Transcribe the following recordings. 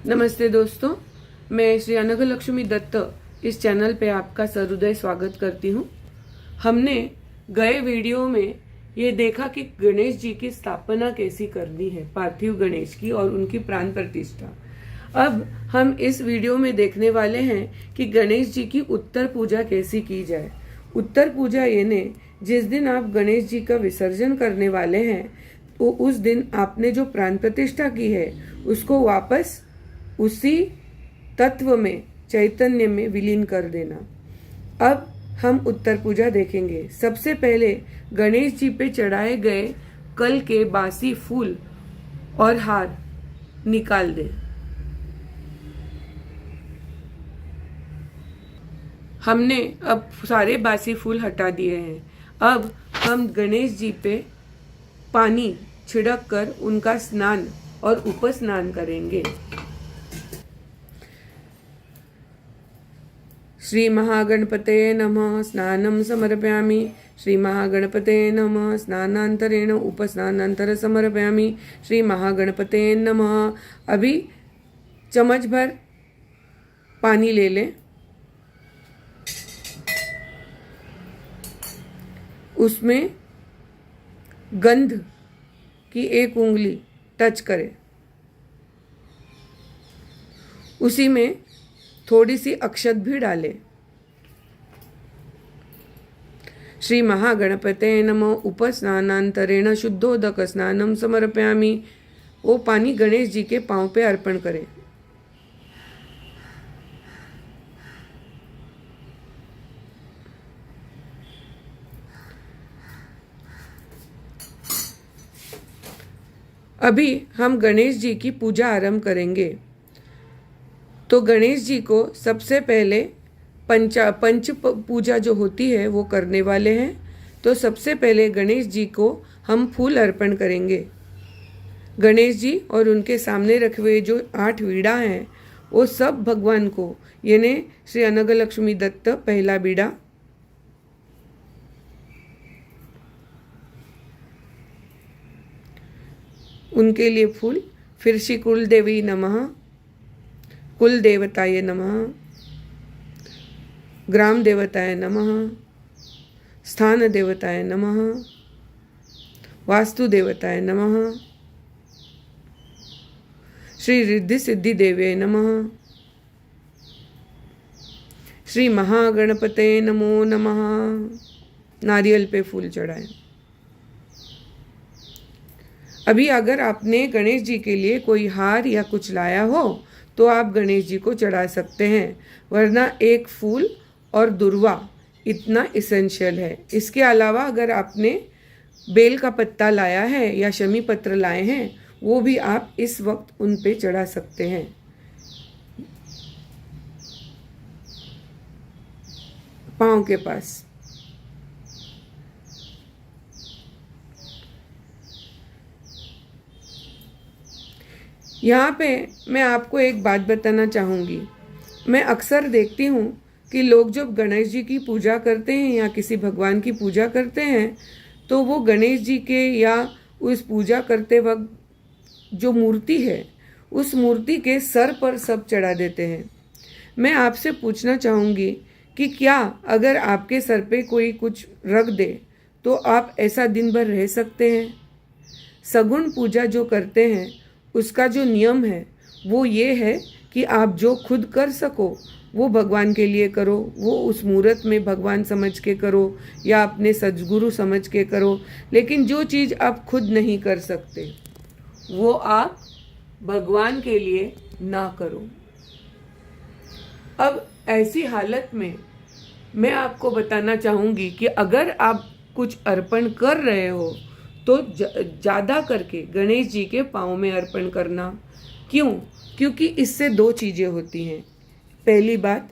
नमस्ते दोस्तों, मैं श्री अनघलक्ष्मी दत्त इस चैनल पे आपका सहृदय स्वागत करती हूँ। हमने गए वीडियो में ये देखा कि गणेश जी की स्थापना कैसी करनी है, पार्थिव गणेश की और उनकी प्राण प्रतिष्ठा। अब हम इस वीडियो में देखने वाले हैं कि गणेश जी की उत्तर पूजा कैसी की जाए। उत्तर पूजा यानी जिस दिन आप गणेश जी का विसर्जन करने वाले हैं तो उस दिन आपने जो प्राण प्रतिष्ठा की है उसको वापस उसी तत्व में, चैतन्य में विलीन कर देना। अब हम उत्तर पूजा देखेंगे। सबसे पहले गणेश जी पे चढ़ाए गए कल के बासी फूल और हार निकाल दें। हमने अब सारे बासी फूल हटा दिए हैं। अब हम गणेश जी पे पानी छिड़क कर उनका स्नान और उपस्नान करेंगे। श्री महागणपते नमः स्नानं समर्पयामि। श्री महागणपते नमः स्नानांतरेण उपस्नानांतर समर्पयामि। श्री महागणपते नमः। अभी चम्मच भर पानी ले लें, उसमें गंध की एक उंगली टच करें, उसी में थोड़ी सी अक्षत भी डालें। श्री महागणपते नमः उपस्नानांतरेण शुद्धोदक स्नानम समर्पयामि। वो पानी गणेश जी के पांव पे अर्पण करें। अभी हम गणेश जी की पूजा आरंभ करेंगे। तो गणेश जी को सबसे पहले पंच पूजा जो होती है वो करने वाले हैं। तो सबसे पहले गणेश जी को हम फूल अर्पण करेंगे। गणेश जी और उनके सामने रखे हुए जो 8 वीड़ा हैं वो सब भगवान को, यानी श्री अनघलक्ष्मी दत्त पहला बीड़ा, उनके लिए फूल। फिर श्री कुलदेवी नमः, कुल देवताय नमः, ग्राम देवताय नमः, स्थान देवताय नमः, वास्तु देवताय नमः, श्री रिद्धि सिद्धि देवे नमः, श्री महागणपते नमो नमः। नारियल पे फूल चढ़ाएं। अभी अगर आपने गणेश जी के लिए कोई हार या कुछ लाया हो तो आप गणेश जी को चढ़ा सकते हैं, वरना एक फूल और दुर्वा इतना इसेंशियल है। इसके अलावा अगर आपने बेल का पत्ता लाया है या शमी पत्र लाए हैं वो भी आप इस वक्त उन पे चढ़ा सकते हैं। पाँव के पास। यहाँ पे मैं आपको एक बात बताना चाहूँगी। मैं अक्सर देखती हूँ कि लोग जब गणेश जी की पूजा करते हैं या किसी भगवान की पूजा करते हैं तो वो गणेश जी के या उस पूजा करते वक्त जो मूर्ति है उस मूर्ति के सर पर सब चढ़ा देते हैं। मैं आपसे पूछना चाहूँगी कि क्या अगर आपके सर पे कोई कुछ रख दे तो आप ऐसा दिन भर रह सकते हैं? सगुण पूजा जो करते हैं उसका जो नियम है वो ये है कि आप जो खुद कर सको वो भगवान के लिए करो, वो उस मुहूर्त में भगवान समझ के करो या अपने सद्गुरु समझ के करो। लेकिन जो चीज़ आप खुद नहीं कर सकते वो आप भगवान के लिए ना करो। अब ऐसी हालत में मैं आपको बताना चाहूँगी कि अगर आप कुछ अर्पण कर रहे हो तो ज़्यादा करके गणेश जी के पाँव में अर्पण करना। क्यों? क्योंकि इससे 2 चीज़ें होती हैं। पहली बात,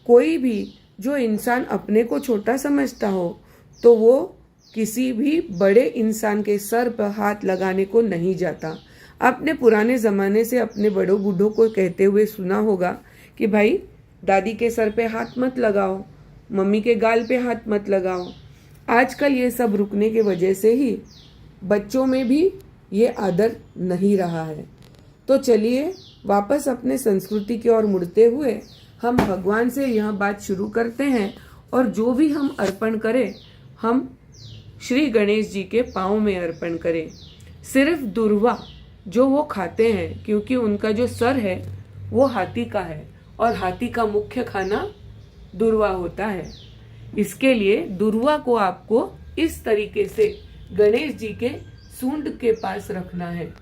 कोई भी जो इंसान अपने को छोटा समझता हो तो वो किसी भी बड़े इंसान के सर पर हाथ लगाने को नहीं जाता। आपने पुराने ज़माने से अपने बड़ों बूढ़ों को कहते हुए सुना होगा कि भाई दादी के सर पे हाथ मत लगाओ, मम्मी के गाल पे हाथ मत लगाओ। आजकल ये सब रुकने के वजह से ही बच्चों में भी ये आदर नहीं रहा है। तो चलिए वापस अपने संस्कृति की ओर मुड़ते हुए हम भगवान से यह बात शुरू करते हैं और जो भी हम अर्पण करें हम श्री गणेश जी के पाँव में अर्पण करें। सिर्फ दुर्वा जो वो खाते हैं, क्योंकि उनका जो सर है वो हाथी का है और हाथी का मुख्य खाना दुर्वा होता है। इसके लिए दुर्वा को आपको इस तरीके से गणेश जी के सूंड के पास रखना है।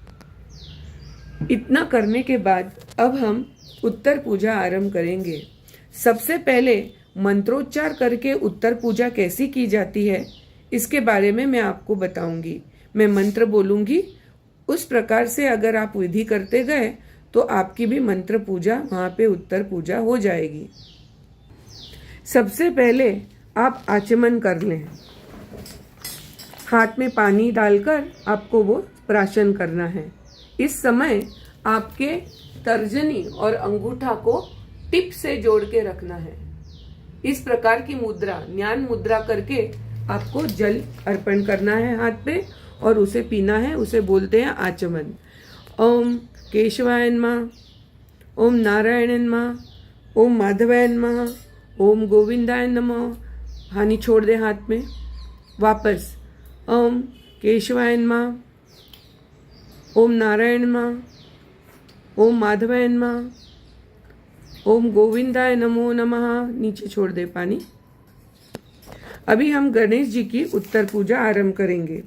इतना करने के बाद अब हम उत्तर पूजा आरंभ करेंगे। सबसे पहले मंत्रोच्चार करके उत्तर पूजा कैसी की जाती है इसके बारे में मैं आपको बताऊंगी। मैं मंत्र बोलूंगी, उस प्रकार से अगर आप विधि करते गए तो आपकी भी मंत्र पूजा वहाँ पे उत्तर पूजा हो जाएगी। सबसे पहले आप आचमन कर लें। हाथ में पानी डालकर आपको वो प्राशन करना है। इस समय आपके तर्जनी और अंगूठा को टिप से जोड़ के रखना है। इस प्रकार की मुद्रा, ज्ञान मुद्रा करके आपको जल अर्पण करना है हाथ पे और उसे पीना है। उसे बोलते हैं आचमन। ओम केशवाय नमः, ओम नारायण नमः, ओम माधवाय नमः, ओम गोविंदाय नमः। हानि छोड़ दे हाथ में। वापस ओम केशवाय नमः, ओम नारायण नमः, ओम माधवाय नमः, ओम गोविंदाय नमो नमः। नीचे छोड़ दे पानी। अभी हम गणेश जी की उत्तर पूजा आरंभ करेंगे।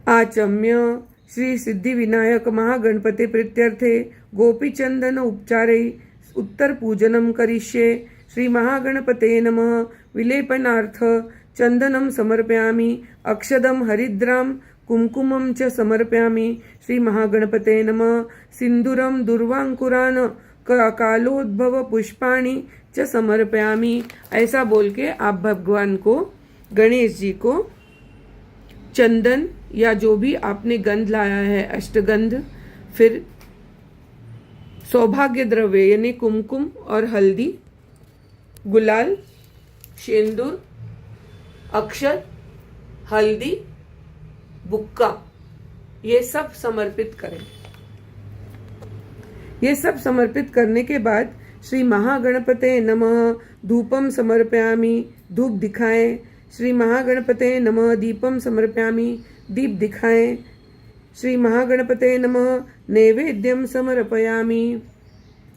आचम्य श्री सिद्धि विनायक महागणपति प्रीत्यर्थे गोपीचंदन उपचारे उत्तर पूजनम करिष्ये। श्री महागणपते नमः। विलेपनार्थ चंदनम समर्पयामि, अक्षदम हरिद्राम कुमकुमम च समर्पयामि। श्री महागणपते नमः। सिंदूरम दुर्वांकुरान कालोद्भव पुष्पाणि च समर्पयामि। ऐसा बोल के आप भगवान को, गणेश जी को चंदन या जो भी आपने गंध लाया है, अष्टगंध, फिर सौभाग्य द्रव्य यानी कुमकुम और हल्दी, गुलाल, सिंदूर, अक्षत, हल्दी, बुक्का, ये सब समर्पित करें। ये सब समर्पित करने के बाद श्री महागणपते नमः धूपम समर्पयामि, धूप दिखाएं। श्री महागणपते नमः दीपम समर्पयामि, दीप दिखाएं। श्री महागणपते नमः नैवेद्यम समर्पयामि।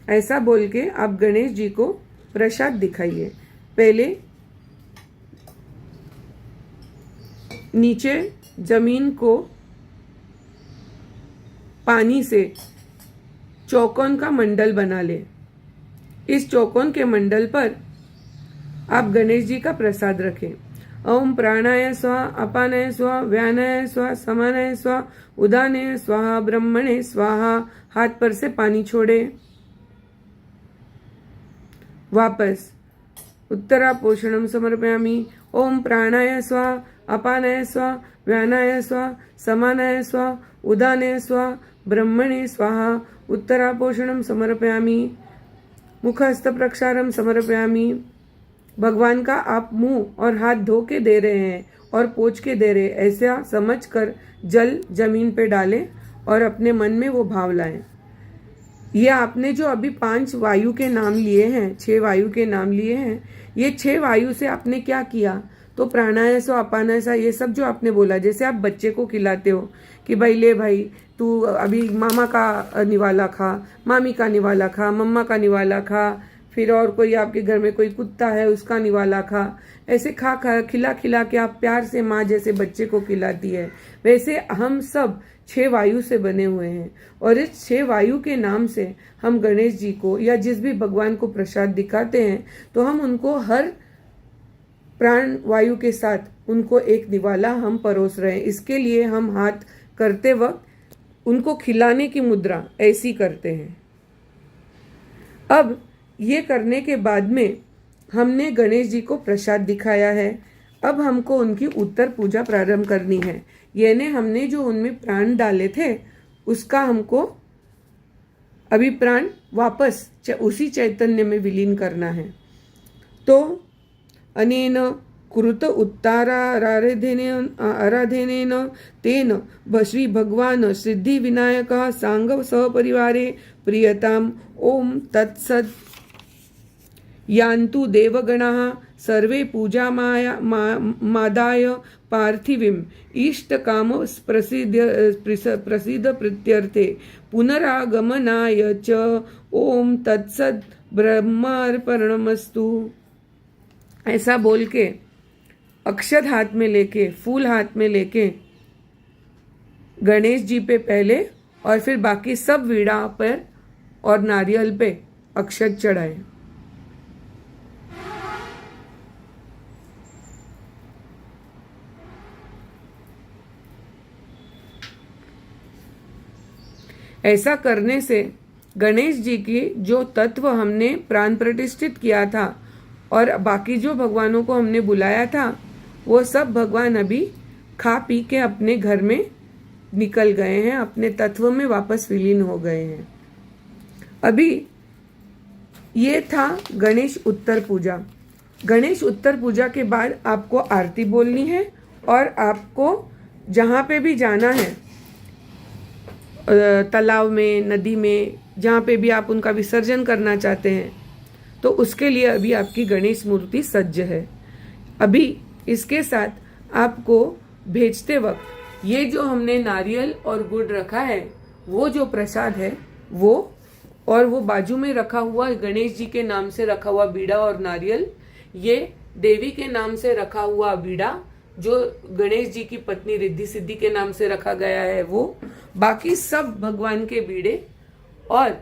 ऐसा बोल के आप गणेश जी को प्रसाद दिखाइए। पहले नीचे जमीन को पानी से चौकोन का मंडल बना ले। इस चौकोन के मंडल पर आप गणेश जी का प्रसाद रखें। ओम प्राणाय स्वाहा, अपानाय स्वाहा, व्यानाय स्वाहा, समानाय स्वाहा, उदानाय स्वाहा, ब्रह्मणे स्वाहा। हाथ पर से पानी छोड़े। वापस उत्तरा पोषणम समर्पयामि। ओम प्राणाय स्वाहा, अपानाय स्वाहा, व्यानाय स्वाहा, समानाय स्वाहा, उदानाय स्वाहा, ब्रह्मणे स्वाहा। उत्तरा पोषणम समर्पयामि। मुखस्थ प्रक्षारम समर्पयामि। भगवान का आप मुंह और हाथ धो के दे रहे हैं और पोंछ के दे रहे हैं, ऐसा समझकर जल जमीन पे डालें और अपने मन में वो भाव लाएं। ये आपने जो अभी 5 वायु के नाम लिए हैं, 6 वायु के नाम लिए हैं, ये 6 वायु से आपने क्या किया? तो प्राणायाम सो अपानायाम ये सब जो आपने बोला, जैसे आप बच्चे को खिलाते हो कि भाई ले भाई तू अभी मामा का निवाला खा, मामी का निवाला खा, मम्मा का निवाला खा, फिर और कोई आपके घर में कोई कुत्ता है उसका निवाला खा, ऐसे खा खा खिला खिला के आप प्यार से माँ जैसे बच्चे को खिलाती है। वैसे हम सब 6 वायु से बने हुए हैं और इस 6 वायु के नाम से हम गणेश जी को या जिस भी भगवान को प्रसाद दिखाते हैं तो हम उनको हर प्राण वायु के साथ उनको एक निवाला हम परोस रहे हैं। इसके लिए हम हाथ करते वक्त उनको खिलाने की मुद्रा ऐसी करते हैं। अब ये करने के बाद में हमने गणेश जी को प्रसाद दिखाया है। अब हमको उनकी उत्तर पूजा प्रारंभ करनी है। यानी हमने जो उनमें प्राण डाले थे उसका हमको अभी प्राण वापस उसी चैतन्य में विलीन करना है। तो अनेन कृत आराधनेन तेन श्री भगवान सिद्धि विनायक सांग सहपरिवारे प्रियताम। ओम तत्सत्। यान्तु देवगणाः सर्वे मादाय पार्थिवीम् इष्टकाम प्रसिद्ध प्रीत्यर्थे पुनरागमनाय च। ओम तत्सत् ब्रह्मार्पणमस्तु। ऐसा बोल के अक्षत हाथ में लेके, फूल हाथ में लेके गणेश जी पे पहले और फिर बाकी सब वीणा पर और नारियल पे अक्षत चढ़ाए। ऐसा करने से गणेश जी की जो तत्व हमने प्राण प्रतिष्ठित किया था और बाकी जो भगवानों को हमने बुलाया था, वो सब भगवान अभी खा पी के अपने घर में निकल गए हैं, अपने तत्व में वापस विलीन हो गए हैं। अभी ये था गणेश उत्तर पूजा। गणेश उत्तर पूजा के बाद आपको आरती बोलनी है और आपको जहाँ पे भी जाना है, तालाब में, नदी में, जहाँ पे भी आप उनका विसर्जन करना चाहते हैं, तो उसके लिए अभी आपकी गणेश मूर्ति सज्ज है। अभी इसके साथ आपको भेजते वक्त ये जो हमने नारियल और गुड़ रखा है, वो जो प्रसाद है वो, और वो बाजू में रखा हुआ गणेश जी के नाम से रखा हुआ बीड़ा और नारियल, ये देवी के नाम से रखा हुआ बीड़ा जो गणेश जी की पत्नी रिद्धि सिद्धि के नाम से रखा गया है वो, बाकी सब भगवान के बीड़े और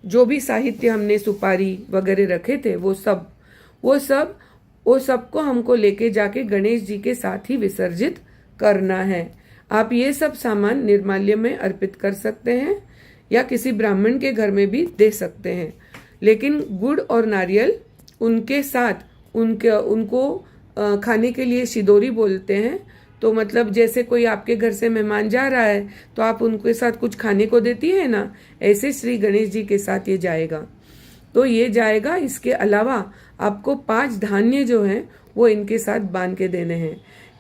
जो भी साहित्य हमने सुपारी वगैरह रखे थे वो सबको हमको लेके जाके गणेश जी के साथ ही विसर्जित करना है। आप ये सब सामान निर्माल्य में अर्पित कर सकते हैं या किसी ब्राह्मण के घर में भी दे सकते हैं, लेकिन गुड़ और नारियल उनके साथ उनको खाने के लिए शिदोरी बोलते हैं। तो मतलब जैसे कोई आपके घर से मेहमान जा रहा है तो आप उनके साथ कुछ खाने को देती है ना, ऐसे श्री गणेश जी के साथ ये जाएगा। तो ये जाएगा। इसके अलावा आपको 5 धान्य जो हैं वो इनके साथ बांध के देने हैं।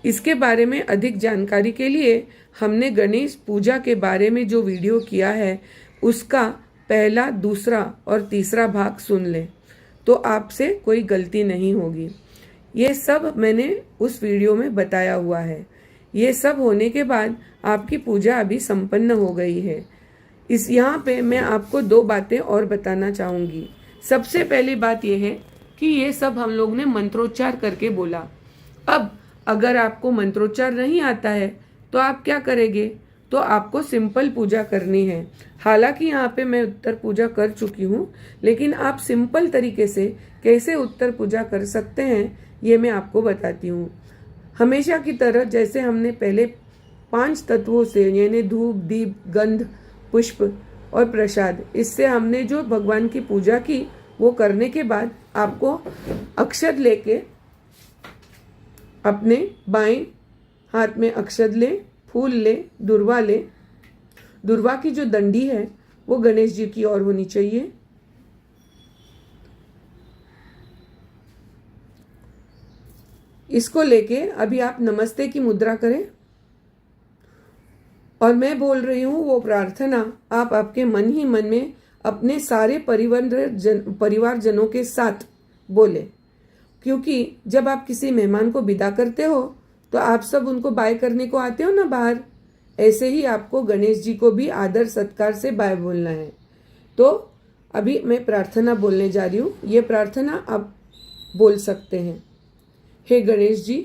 इसके बारे में अधिक जानकारी के लिए हमने गणेश पूजा के बारे में जो वीडियो किया है उसका पहला, दूसरा और तीसरा भाग सुन लें, तो आपसे कोई गलती नहीं होगी। ये सब मैंने उस वीडियो में बताया हुआ है। ये सब होने के बाद आपकी पूजा अभी संपन्न हो गई है। यहाँ पे मैं आपको 2 बातें और बताना चाहूँगी। सबसे पहली बात यह है कि ये सब हम लोग ने मंत्रोच्चार करके बोला। अब अगर आपको मंत्रोच्चार नहीं आता है तो आप क्या करेंगे, तो आपको सिंपल पूजा करनी है। हालांकि यहाँ पे मैं उत्तर पूजा कर चुकी हूँ, लेकिन आप सिंपल तरीके से कैसे उत्तर पूजा कर सकते हैं ये मैं आपको बताती हूँ। हमेशा की तरह जैसे हमने पहले 5 तत्वों से, यानी धूप, दीप, गंध, पुष्प और प्रसाद, इससे हमने जो भगवान की पूजा की, वो करने के बाद आपको अक्षत लेके अपने बाएं हाथ में अक्षत ले, फूल ले, दुर्वा ले। दुर्वा की जो दंडी है वो गणेश जी की ओर होनी चाहिए। इसको लेके अभी आप नमस्ते की मुद्रा करें और मैं बोल रही हूँ वो प्रार्थना आप आपके मन ही मन में अपने सारे परिवारजनों के साथ बोले, क्योंकि जब आप किसी मेहमान को विदा करते हो तो आप सब उनको बाय करने को आते हो ना बाहर, ऐसे ही आपको गणेश जी को भी आदर सत्कार से बाय बोलना है। तो अभी मैं प्रार्थना बोलने जा रही हूँ। ये प्रार्थना आप बोल सकते हैं। हे गणेश जी,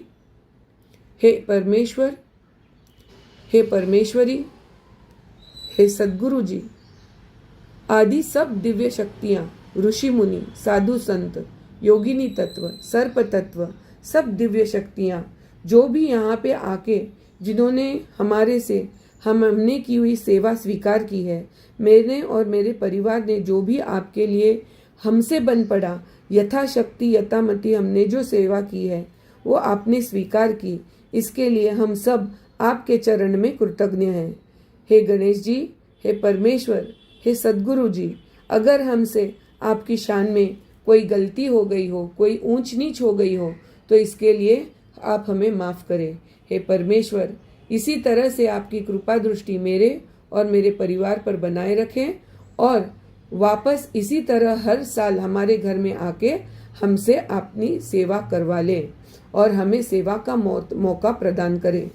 हे परमेश्वर, हे परमेश्वरी, हे सद्गुरु जी, आदि सब दिव्य शक्तियाँ, ऋषि मुनि, साधु संत, योगिनी तत्व, सर्प तत्व, सब दिव्य शक्तियाँ जो भी यहाँ पे आके जिन्होंने हमने की हुई सेवा स्वीकार की है, मैंने और मेरे परिवार ने जो भी आपके लिए हमसे बन पड़ा, यथाशक्ति यथामति हमने जो सेवा की है वो आपने स्वीकार की, इसके लिए हम सब आपके चरण में कृतज्ञ हैं। हे गणेश जी, हे परमेश्वर, हे सद्गुरु जी, अगर हमसे आपकी शान में कोई गलती हो गई हो, कोई ऊंच नीच हो गई हो, तो इसके लिए आप हमें माफ़ करें। हे परमेश्वर, इसी तरह से आपकी कृपा दृष्टि मेरे और मेरे परिवार पर बनाए रखें और वापस इसी तरह हर साल हमारे घर में आके हमसे अपनी सेवा करवा लें और हमें सेवा का मौका प्रदान करें।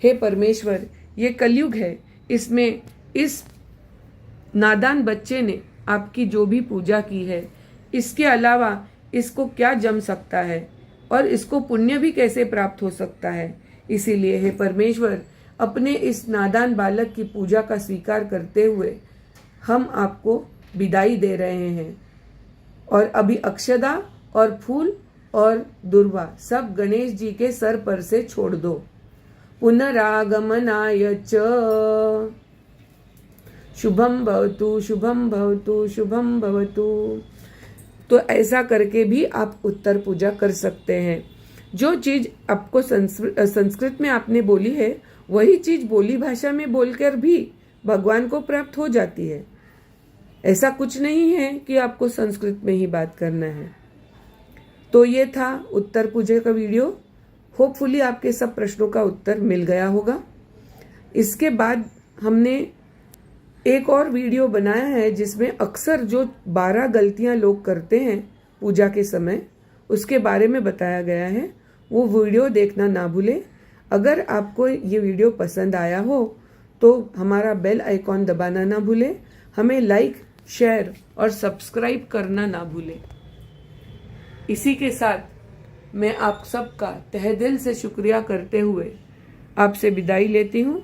हे परमेश्वर, ये कलयुग है, इसमें इस नादान बच्चे ने आपकी जो भी पूजा की है, इसके अलावा इसको क्या जम सकता है और इसको पुण्य भी कैसे प्राप्त हो सकता है। इसीलिए हे परमेश्वर, अपने इस नादान बालक की पूजा का स्वीकार करते हुए हम आपको विदाई दे रहे हैं और अभी अक्षदा और फूल और दुर्वा सब गणेश जी के सर पर से छोड़ दो। पुनरागमनाय च शुभम भवतु शुभम भवतु शुभम भवतु। तो ऐसा करके भी आप उत्तर पूजा कर सकते हैं। जो चीज आपको संस्कृत में आपने बोली है, वही चीज बोली भाषा में बोलकर भी भगवान को प्राप्त हो जाती है। ऐसा कुछ नहीं है कि आपको संस्कृत में ही बात करना है। तो ये था उत्तर पूजा का वीडियो। होपफुली आपके सब प्रश्नों का उत्तर मिल गया होगा। इसके बाद हमने एक और वीडियो बनाया है जिसमें अक्सर जो 12 गलतियां लोग करते हैं पूजा के समय, उसके बारे में बताया गया है। वो वीडियो देखना ना भूलें। अगर आपको ये वीडियो पसंद आया हो तो हमारा बेल आइकॉन दबाना ना भूलें। हमें लाइक, शेयर और सब्सक्राइब करना ना भूलें। इसी के साथ मैं आप सबका तहे दिल से शुक्रिया करते हुए आपसे विदाई लेती हूँ।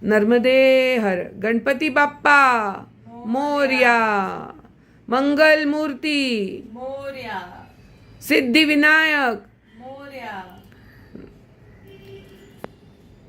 नर्मदे हर। गणपति बाप्पा मोरया। मंगल मूर्ति मोरया। सिद्धि विनायक मोरया।